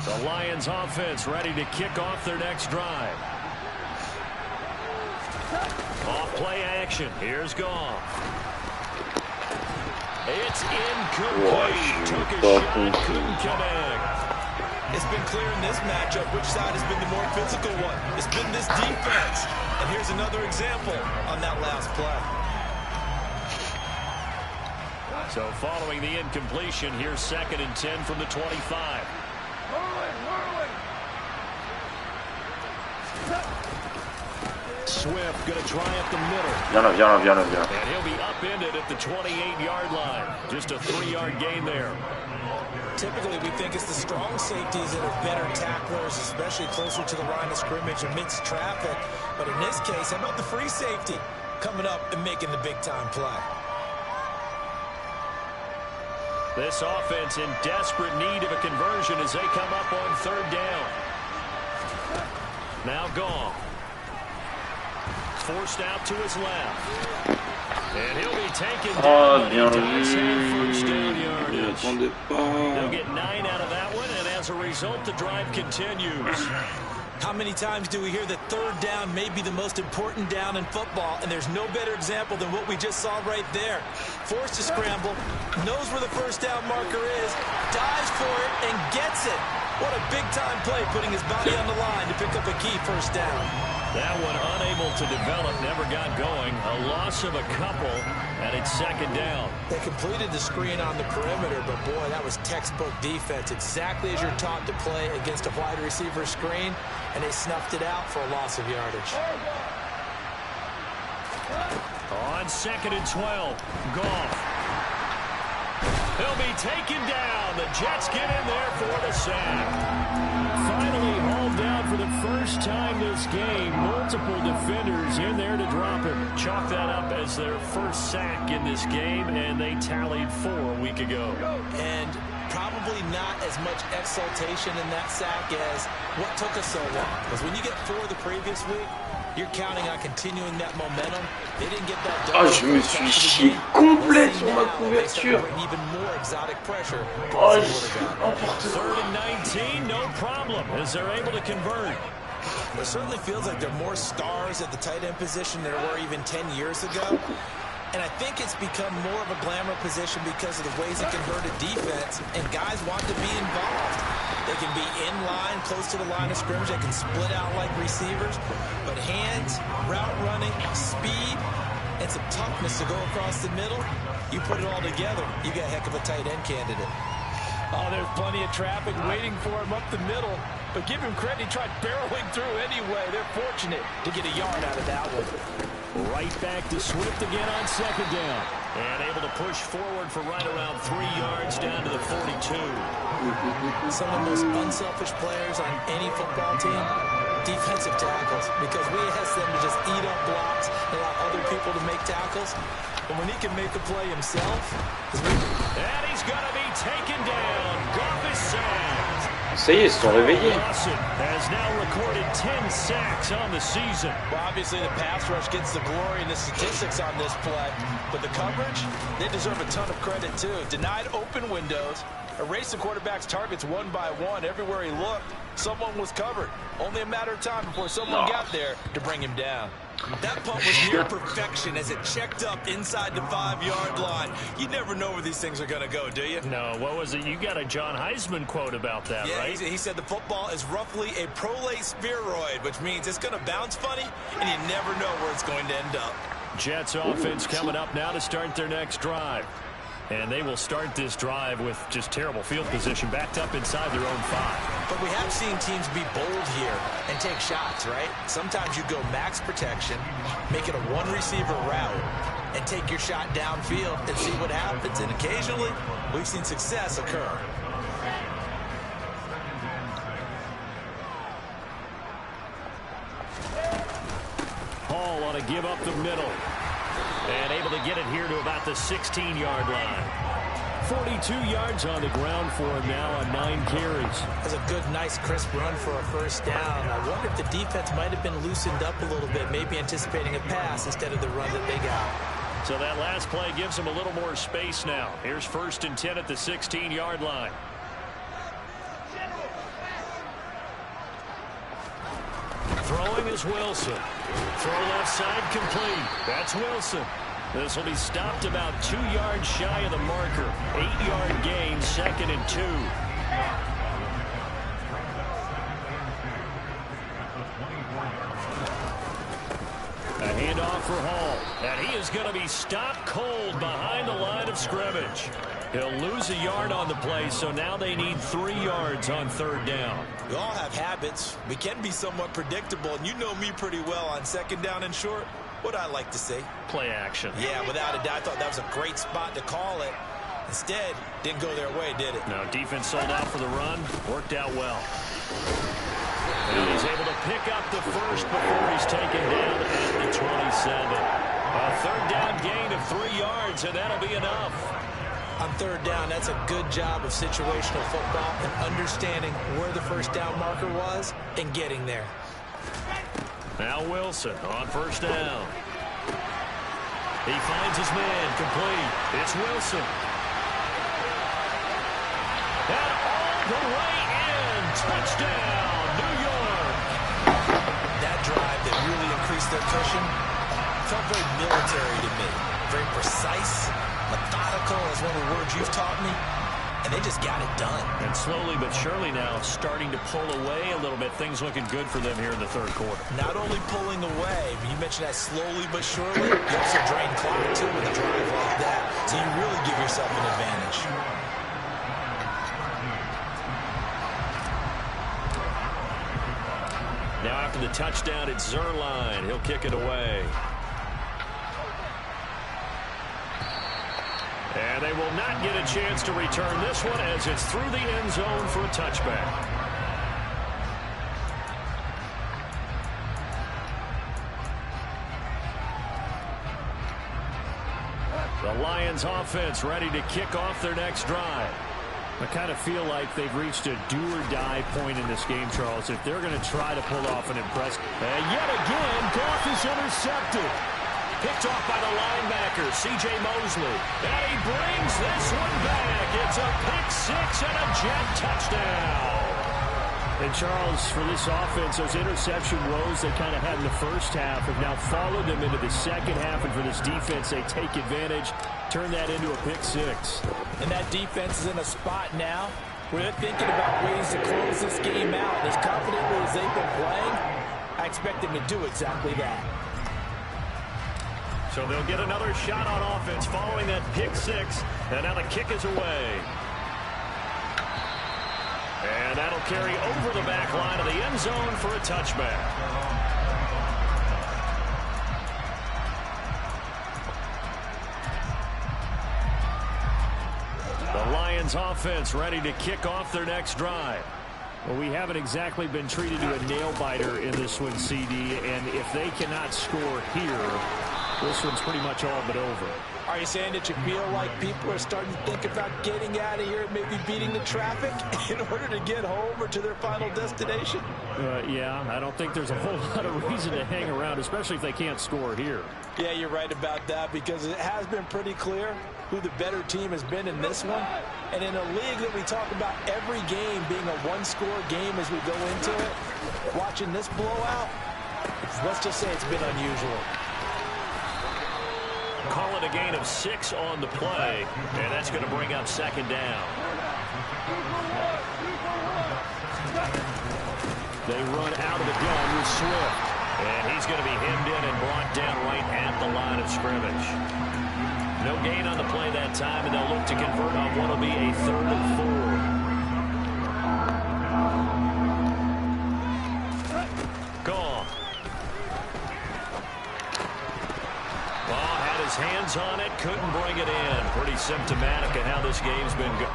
Speaker 1: The Lions offense ready to kick off their next drive. Off play action. Here's Goff. It's incomplete. Took a shot, couldn't connect.
Speaker 2: It's been clear in this matchup which side has been the more physical one. It's been this defense. And here's another example on that last play.
Speaker 1: So following the incompletion, here's 2nd and 10 from the 25. Swift going to try up the middle.
Speaker 3: Viens là.
Speaker 1: And he'll be upended at the 28-yard line. Just a 3-yard gain there.
Speaker 5: Typically, we think it's the strong safeties that are better tacklers, especially closer to the line of scrimmage amidst traffic. But in this case, how about the free safety?
Speaker 2: coming up and making the big-time play.
Speaker 1: This offense in desperate need of a conversion as they come up on third down. Now Goff. Forced out to his left. And he'll be taken down.
Speaker 3: Bien
Speaker 1: Does have
Speaker 3: vu.
Speaker 1: first down
Speaker 3: Je
Speaker 1: yardage.
Speaker 3: l'attendais
Speaker 1: They'll
Speaker 3: pas.
Speaker 1: get 9 out of that one, and as a result, the drive continues.
Speaker 2: How many times do we hear that third down may be the most important down in football, and there's no better example than what we just saw right there. Forced to scramble, knows where the first down marker is, dives for it, and gets it. What a big-time play, putting his body on the line to pick up a key first down.
Speaker 1: That one unable to develop, never got going. A loss of a couple, and it's second down.
Speaker 5: They completed the screen on the perimeter, but boy, that was textbook defense. Exactly as you're taught to play against a wide receiver screen, and they snuffed it out for a loss of yardage.
Speaker 1: On second and 12, Goff. He'll be taken down. The Jets get in there for the sack. Finally hauled down for the first time this game. Multiple defenders in there to drop him. Chalk that up as their first sack in this game, and they tallied 4 a week ago.
Speaker 5: And probably not as much exultation in that sack as what took us so long. Because when you get 4 the previous week, you're counting on continuing that momentum. They didn't get that done.
Speaker 3: Ah, je me suis chié complet sur ma couverture.
Speaker 5: Even more exotic pressure.
Speaker 3: Oh, n'importe
Speaker 1: Third
Speaker 3: quoi.
Speaker 1: and 19, no problem, as they're able to convert.
Speaker 5: It certainly feels like there are more stars at the tight end position than there were even 10 years ago. And I think it's become more of a glamour position because of the ways it convert a defense, and guys want to be involved. They can be in line, close to the line of scrimmage. They can split out like receivers. But hands, route running, speed, and some toughness to go across the middle, you put it all together, you got a heck of a tight end candidate.
Speaker 6: Oh, there's plenty of traffic waiting for him up the middle. But give him credit, he tried barreling through anyway. They're fortunate to get a yard out of that one.
Speaker 1: Right back to Swift again on second down. And able to push forward for right around 3 yards down to the 42.
Speaker 5: Some of the most unselfish players on any football team, defensive tackles, because we ask them to just eat up blocks and allow other people to make tackles. But when he can make a play himself,
Speaker 1: And he's going to be taken down. Goff is sacked.
Speaker 3: Ça y est, ils se sont réveillés.
Speaker 1: Lawson has now recorded 10 sacks on the season.
Speaker 5: well, obviously the pass rush gets the glory and the statistics on this play. But the coverage, they deserve a ton of credit too. Denied open windows, erased the quarterback's targets one by one. Everywhere he looked, someone was covered. Only a matter of time before someone got there to bring him down. That punt was near perfection as it checked up inside the 5-yard line. You never know where these things are going to go, do you?
Speaker 1: No, what was it? You got a John Heisman quote about that,
Speaker 2: Yeah,
Speaker 1: right?
Speaker 2: he said the football is roughly a prolate spheroid, which means it's going to bounce funny, and you never know where it's going to end up.
Speaker 1: Jets offense coming up now to start their next drive. And they will start this drive with just terrible field position, backed up inside their own 5.
Speaker 5: But we have seen teams be bold here and take shots, right? Sometimes you go max protection, make it a one-receiver route, and take your shot downfield and see what happens. And occasionally, we've seen success occur.
Speaker 1: Hall on a give up the middle. And able to get it here to about the 16-yard line. 42 yards on the ground for him now on 9 carries.
Speaker 5: That's a good, nice, crisp run for a first down. I wonder if the defense might have been loosened up a little bit, maybe anticipating a pass instead of the run that they got.
Speaker 1: So that last play gives him a little more space now. Here's 1st and 10 at the 16-yard line. Throwing is Wilson. Throw left side complete. That's Wilson. This will be stopped about 2 yards shy of the marker. 8-yard gain, 2nd and 2. A handoff for Hall. And he is going to be stopped cold behind the line of scrimmage. He'll lose a yard on the play, so now they need 3 yards on 3rd down.
Speaker 2: We all have habits. We can be somewhat predictable, and you know me pretty well on 2nd down and short. What I like to say.
Speaker 1: Play action.
Speaker 2: Yeah, without a doubt, I thought that was a great spot to call it. Instead, didn't go their way, did it?
Speaker 1: No, defense sold out for the run. Worked out well. And he's able to pick up the first before he's taken down at the 27. A third down gain of 3 yards, and that'll be enough.
Speaker 5: On third down, that's a good job of situational football and understanding where the first down marker was and getting there.
Speaker 1: Now Wilson on first down. He finds his man complete. It's Wilson. And all the way in. Touchdown, New York.
Speaker 5: That drive that really increased their cushion felt very military to me. Very precise, methodical is one of the words you've taught me. And they just got it done.
Speaker 1: And slowly but surely now starting to pull away a little bit. Things looking good for them here in the third quarter.
Speaker 5: Not only pulling away, but you mentioned that slowly but surely. You also drain clock, too, with a drive like that. So you really give yourself an advantage.
Speaker 1: Now after the touchdown, it's Zerline. He'll kick it away. And they will not get a chance to return this one as it's through the end zone for a touchback. The Lions offense ready to kick off their next drive. I kind of feel like they've reached a do-or-die point in this game, Charles, if they're going to try to pull off an impressive. And yet again, Goff is intercepted. Picked off by the linebacker, C.J. Mosley. And he brings this one back. It's a pick six and a Jet touchdown. And, Charles, for this offense, those interception woes they kind of had in the first half have now followed them into the second half. And for this defense, they take advantage, turn that into a pick six.
Speaker 5: And that defense is in a spot now where they're thinking about ways to close this game out. As confidently as they've been playing, I expect them to do exactly that.
Speaker 1: So they'll get another shot on offense following that pick six. And now the kick is away. And that'll carry over the back line of the end zone for a touchback. The Lions offense ready to kick off their next drive. Well, we haven't exactly been treated to a nail-biter in this one, CD. And if they cannot score here, this one's pretty much all but over.
Speaker 5: Are you saying that you feel like people are starting to think about getting out of here and maybe beating the traffic in order to get home or to their final destination?
Speaker 1: Yeah, I don't think there's a whole lot of reason to hang around, especially if they can't score here.
Speaker 5: Yeah, you're right about that because it has been pretty clear who the better team has been in this one. And in a league that we talk about every game being a one-score game as we go into it, watching this blowout, let's just say it's been unusual.
Speaker 1: Call it a gain of 6 on the play, and that's going to bring up second down. They run out of the gun with Swift, and he's going to be hemmed in and brought down right at the line of scrimmage. No gain on the play that time, and they'll look to convert on what will be a 3rd and 4. Gone. His hands on it, couldn't bring it in. Pretty symptomatic of how this game's been going.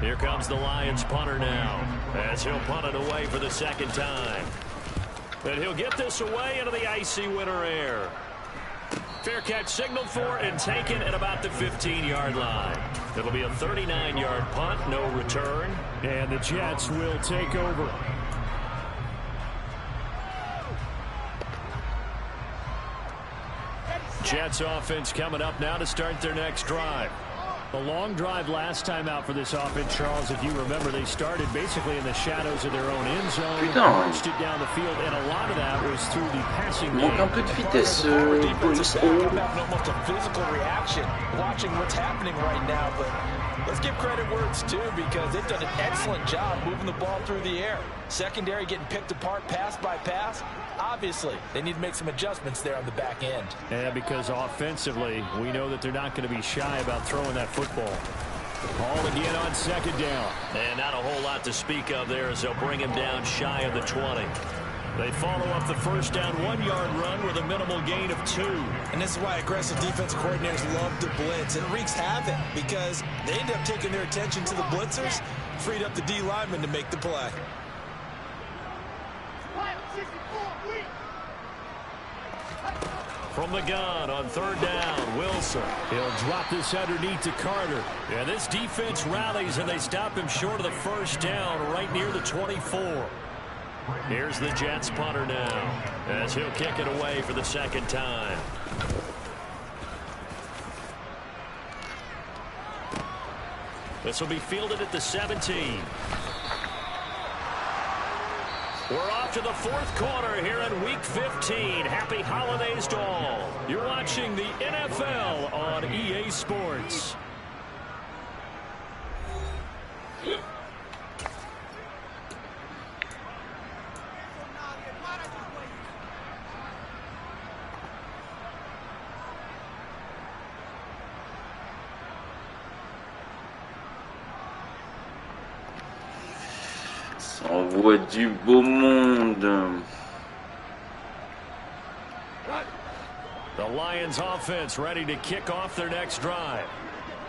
Speaker 1: Here comes the Lions punter now, as he'll punt it away for the second time. And he'll get this away into the icy winter air. Fair catch signaled for and taken at about the 15-yard line. It'll be a 39-yard punt, no return. And the Jets will take over. Jets offense coming up now to start their next drive. A long drive last time out for this offense, Charles. If you remember, they started basically in the shadows of their own end zone, marched it down the field, and a lot of that was through the passing game.
Speaker 3: Manque un peu de vitesse,
Speaker 5: I'm having almost a physical reaction watching what's happening right now, but Let's give credit where it's due because they've done an excellent job moving the ball through the air. Secondary getting picked apart pass by pass. Obviously, they need to make some adjustments there on the back end.
Speaker 1: Yeah, because offensively, we know that they're not going to be shy about throwing that football. Ball again on second down. And not a whole lot to speak of there as they'll bring him down shy of the 20. They follow up the first down 1-yard run with a minimal gain of 2.
Speaker 2: And this is why aggressive defense coordinators love to blitz. It wreaks havoc because they end up taking their attention to the blitzers, freed up the D lineman to make the play.
Speaker 1: From the gun on third down, Wilson. He'll drop this underneath to Carter. Yeah, this defense rallies and they stop him short of the first down right near the 24. Here's the Jets punter now as he'll kick it away for the second time. This will be fielded at the 17. We're off to the fourth quarter here in Week 15. Happy holidays to all. You're watching the NFL on EA Sports.
Speaker 3: Ça envoie du beau monde.
Speaker 1: The Lions offense ready to kick off their next drive.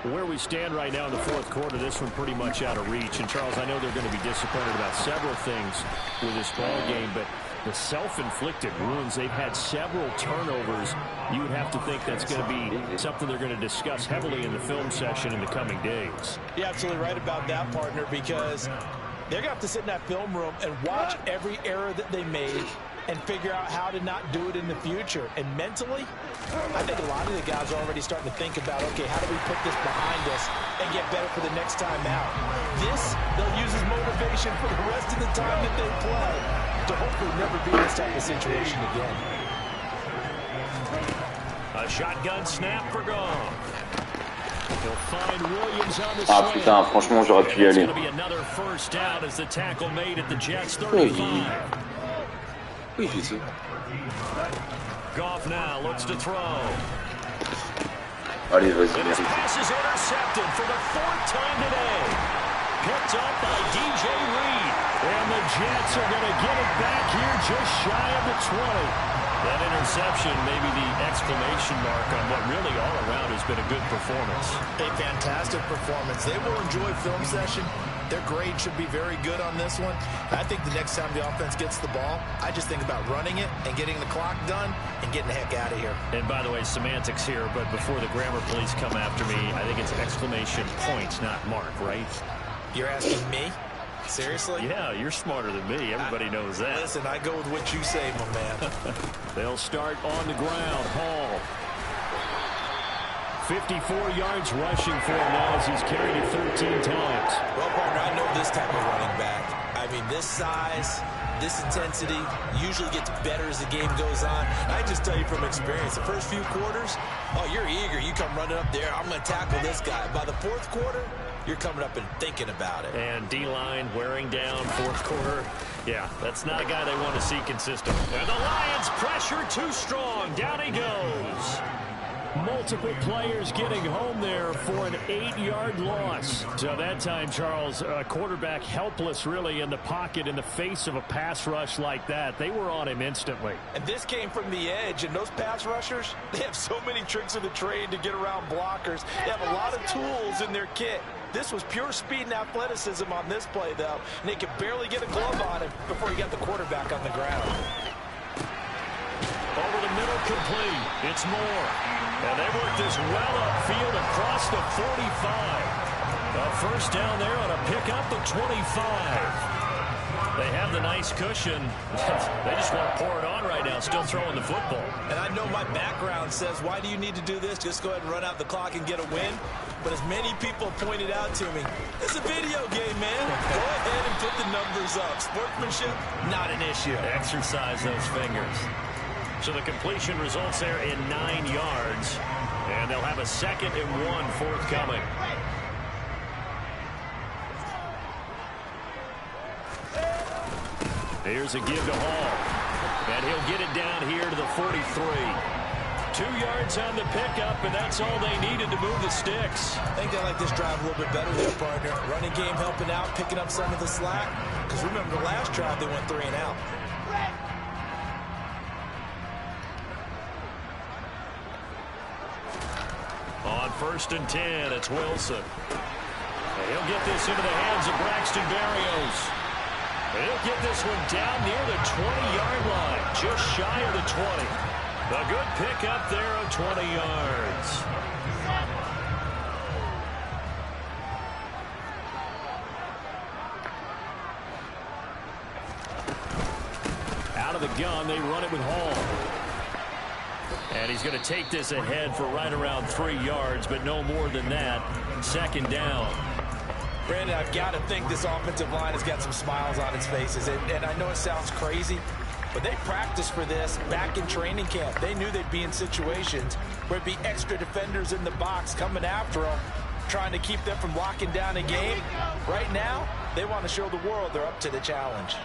Speaker 1: Where we stand right now in the fourth quarter, this one pretty much out of reach. And, Charles, I know they're going to be disappointed about several things with this ball game, but the self-inflicted wounds, they've had several turnovers. You would have to think that's going to be something they're going to discuss heavily in the film session in the coming days.
Speaker 5: You're absolutely right about that, partner, because they're going to have to sit in that film room and watch every error that they made and figure out how to not do it in the future. And mentally, I think a lot of the guys are already starting to think about, okay, how do we put this behind us and get better for the next time out? This, they'll use as motivation for the rest of the time that they play to hopefully never be in this type of situation again.
Speaker 1: A shotgun snap for Goff. He'll find Williams on the
Speaker 3: Ah putain, franchement, j'aurais pu y aller.
Speaker 1: It's going to be another first down as the tackle made at the Jets 35.
Speaker 3: Oui, j'ai ça.
Speaker 1: Goff now looks to throw.
Speaker 3: Allez, vas-y,
Speaker 1: And his
Speaker 3: merci.
Speaker 1: pass is intercepted for the fourth time today. Picked up by DJ Reed. And the Jets are going to get it back here just shy of the 20. That interception may be the exclamation mark on what really all around has been a good performance.
Speaker 2: A fantastic performance. They will enjoy film session. Their grade should be very good on this one. I think the next time the offense gets the ball, I just think about running it and getting the clock done and getting the heck out of here.
Speaker 1: And by the way, semantics here, but before the grammar police come after me, I think it's exclamation point, not mark, right?
Speaker 2: You're asking me? Seriously?
Speaker 1: Yeah, you're smarter than me. Everybody knows that.
Speaker 2: Listen, I go with what you say, my man.
Speaker 1: They'll start on the ground. Hall. 54 yards rushing for him now as he's carried it 13 times.
Speaker 2: Well, partner, I know this type of running back. I mean, this size, this intensity usually gets better as the game goes on. I just tell you from experience, the first few quarters, oh, you're eager. You come running up there, I'm going to tackle this guy. By the fourth quarter, you're coming up and thinking about it.
Speaker 1: And D-line wearing down fourth quarter. Yeah, that's not a guy they want to see consistent. And the Lions pressure too strong. Down he goes. Multiple players getting home there for an 8-yard loss. So that time, Charles, quarterback helpless really in the pocket in the face of a pass rush like that. They were on him instantly.
Speaker 5: And this came from the edge, and those pass rushers, they have so many tricks of the trade to get around blockers. They have a lot of tools in their kit. This was pure speed and athleticism on this play, though, and they could barely get a glove on him before he got the quarterback on the ground.
Speaker 1: Over the middle, complete. It's Moore. And they work this well upfield across the 45. A first down there on a pickup of 25. They have the nice cushion. They just want to pour it on right now, still throwing the football.
Speaker 2: And I know my background says, why do you need to do this? Just go ahead and run out the clock and get a win. But as many people pointed out to me, it's a video game, man. Go ahead and put the numbers up. Sportsmanship, not an issue.
Speaker 1: Exercise those fingers. So the completion results there in 9 yards. And they'll have a 2nd and 1 forthcoming. Here's a give to Hall. And he'll get it down here to the 43. 2 yards on the pickup, and that's all they needed to move the sticks.
Speaker 5: I think they like this drive a little bit better there, partner. Running game helping out, picking up some of the slack. Because remember, the last drive they went 3 and out.
Speaker 1: On 1st and 10, it's Wilson. And he'll get this into the hands of Braxton Berrios. And he'll get this one down near the 20-yard line, just shy of the 20. A good pickup there of 20 yards. Out of the gun, they run it with Hall. And he's going to take this ahead for right around 3 yards, but no more than that. 2nd down.
Speaker 5: Brandon, I've got to think this offensive line has got some smiles on its faces. And I know it sounds crazy, but they practiced for this back in training camp. They knew they'd be in situations where it'd be extra defenders in the box coming after them, trying to keep them from locking down a game. Right now, they want to show the world they're up to the challenge.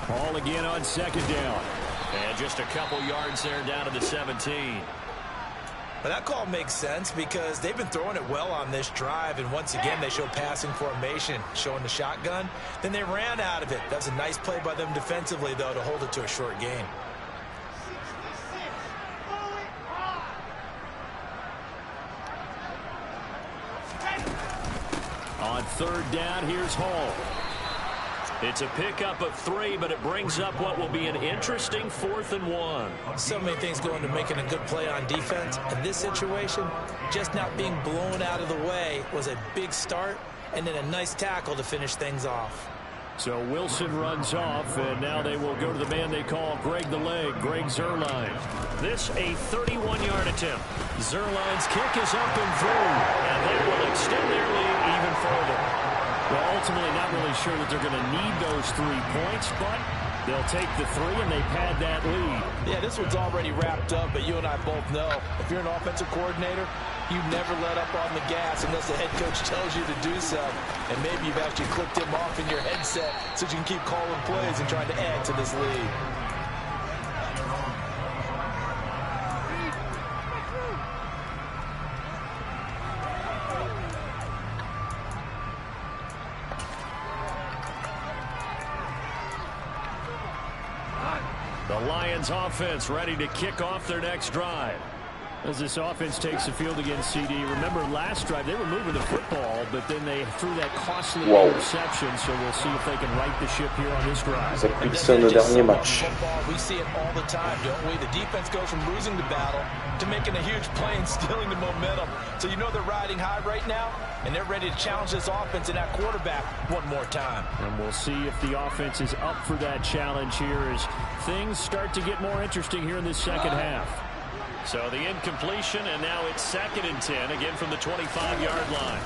Speaker 1: Ball again on 2nd down. And just a couple yards there down to the 17.
Speaker 5: But that call makes sense because they've been throwing it well on this drive, and once again they show passing formation, showing the shotgun. Then they ran out of it. That's a nice play by them defensively, though, to hold it to a short gain.
Speaker 1: On 3rd down, here's Hall. It's a pickup of 3, but it brings up what will be an interesting 4th and 1.
Speaker 5: So many things go into making a good play on defense. In this situation, just not being blown out of the way was a big start, and then a nice tackle to finish things off.
Speaker 1: So Wilson runs off, and now they will go to the man they call Greg the Leg, Greg Zuerlein. This a 31-yard attempt. Zuerlein's kick is up and through, and they will extend their lead even further. Well, ultimately not really sure that they're going to need those 3 points, but they'll take the 3 and they pad that lead.
Speaker 5: Yeah, this one's already wrapped up, but you and I both know if you're an offensive coordinator, you never let up on the gas unless the head coach tells you to do so. And maybe you've actually clicked him off in your headset so you can keep calling plays and trying to add to this lead.
Speaker 1: The Lions offense ready to kick off their next drive. As this offense takes the field against CD. Remember last drive they were moving the football, but then they threw that costly interception, so we'll see if they can right the ship here on this drive.
Speaker 7: Le dernier match.
Speaker 5: We see it all the time, don't we? The defense goes from losing the battle to making a huge play and stealing the momentum. So you know they're riding high right now, and they're ready to challenge this offense and that quarterback one more time.
Speaker 1: And we'll see if the offense is up for that challenge here as things start to get more interesting here in this 2nd half. So the incompletion, and now it's 2nd and 10, again from the 25-yard line.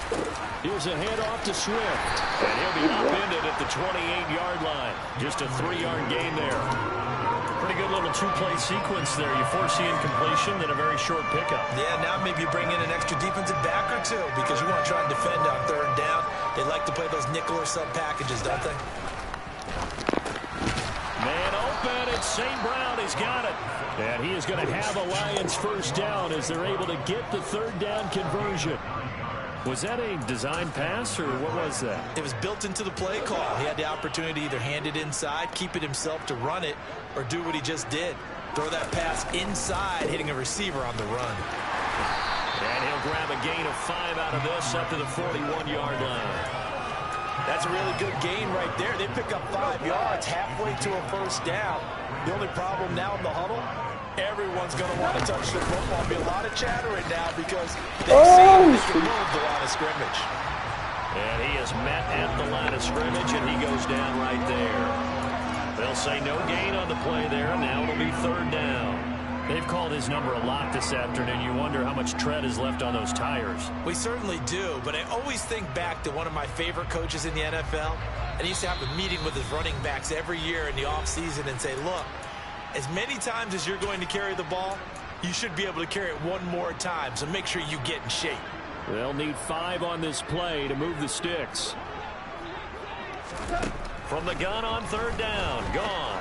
Speaker 1: Here's a handoff to Swift, and he'll be upended at the 28-yard line. Just a 3-yard gain there. Pretty good little 2-play sequence there. You force the incompletion, then a very short pickup.
Speaker 5: Yeah, now maybe you bring in an extra defensive back or 2 because you want to try and defend on 3rd down. They like to play those nickel or sub packages, don't they?
Speaker 1: Man open, and St. Brown has got it. And he is going to have a Lions 1st down as they're able to get the 3rd down conversion. Was that a design pass, or what was that?
Speaker 5: It was built into the play call. He had the opportunity to either hand it inside, keep it himself to run it, or do what he just did. Throw that pass inside, hitting a receiver on the run.
Speaker 1: And he'll grab a gain of 5 out of this up to the 41-yard line.
Speaker 5: That's a really good gain right there. They pick up 5 yards halfway to a 1st down. The only problem now in the huddle, everyone's going to want to touch the football. There'll be a lot of chattering now because they've seen they can move the line of scrimmage.
Speaker 1: And he is met at the line of scrimmage, and he goes down right there. They'll say no gain on the play there, and now it'll be 3rd down. They've called his number a lot this afternoon. You wonder how much tread is left on those tires.
Speaker 5: We certainly do, but I always think back to one of my favorite coaches in the NFL. And he used to have a meeting with his running backs every year in the offseason and say, look, as many times as you're going to carry the ball, you should be able to carry it one more time, so make sure you get in shape.
Speaker 1: They'll need 5 on this play to move the sticks. From the gun on 3rd down. Gone.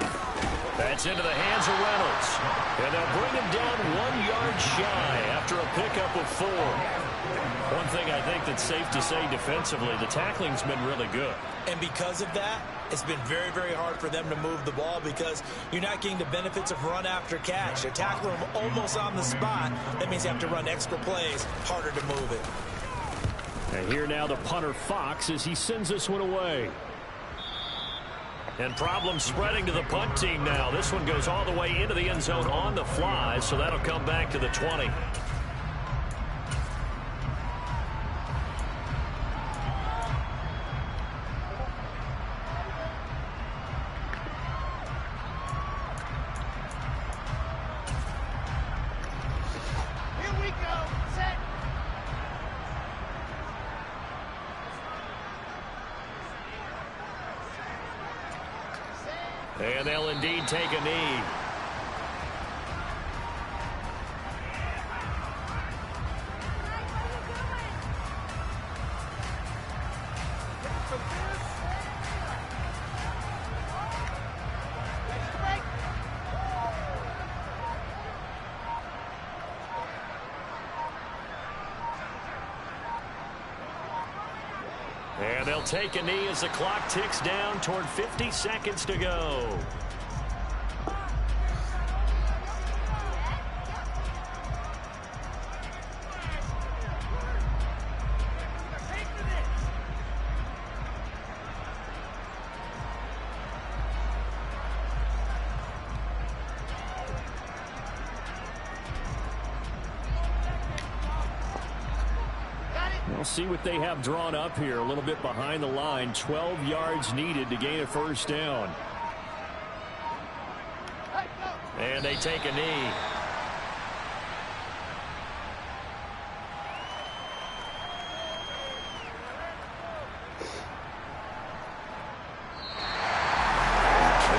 Speaker 1: That's into the hands of Reynolds. And they'll bring him down 1 yard shy after a pickup of 4. One thing I think that's safe to say defensively, the tackling's been really good.
Speaker 2: And because of that, it's been very, very hard for them to move the ball because you're not getting the benefits of run after catch. They're tackling them almost on the spot. That means you have to run extra plays, harder to move it.
Speaker 1: And here now the punter Fox as he sends this one away. And problems spreading to the punt team now. This one goes all the way into the end zone on the fly, so that'll come back to the 20. And they'll indeed take a knee. And they'll take a knee as the clock ticks down toward 50 seconds to go. We'll see what they have drawn up here. A little bit behind the line. 12 yards needed to gain a 1st down. And they take a knee.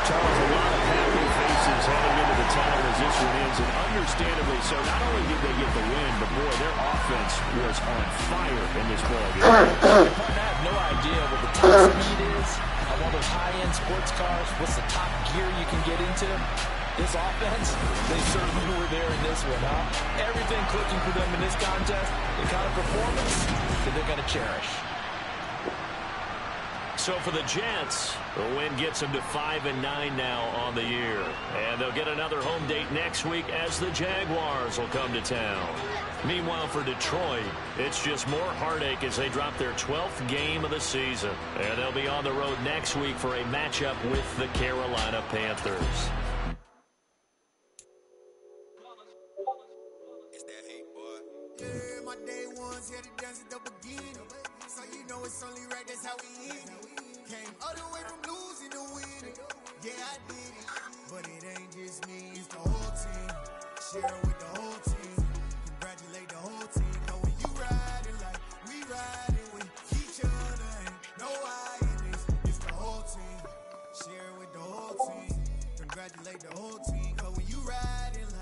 Speaker 1: Charles, a lot of happy faces heading into the tunnel as this one ends, and understandably so. Not only did they get the win, but boy, their offense was on fire in this ball game.
Speaker 5: I have no idea what the top speed is of all those high-end sports cars. What's the top gear you can get into? This offense, they certainly were there in this one, huh? Everything clicking for them in this contest, the kind of performance that they're going to cherish.
Speaker 1: So for the Jets, the win gets them to 5-9 now on the year. And they'll get another home date next week as the Jaguars will come to town. Meanwhile, for Detroit, it's just more heartache as they drop their 12th game of the season. And they'll be on the road next week for a matchup with the Carolina Panthers.
Speaker 7: It's that hate, boy. Yeah, my day ones here to dance at the beginning. So you know it's only right, that's how we end it. Came all the way from losing to winning. Yeah, I did it. But it ain't just me, it's the whole team. Share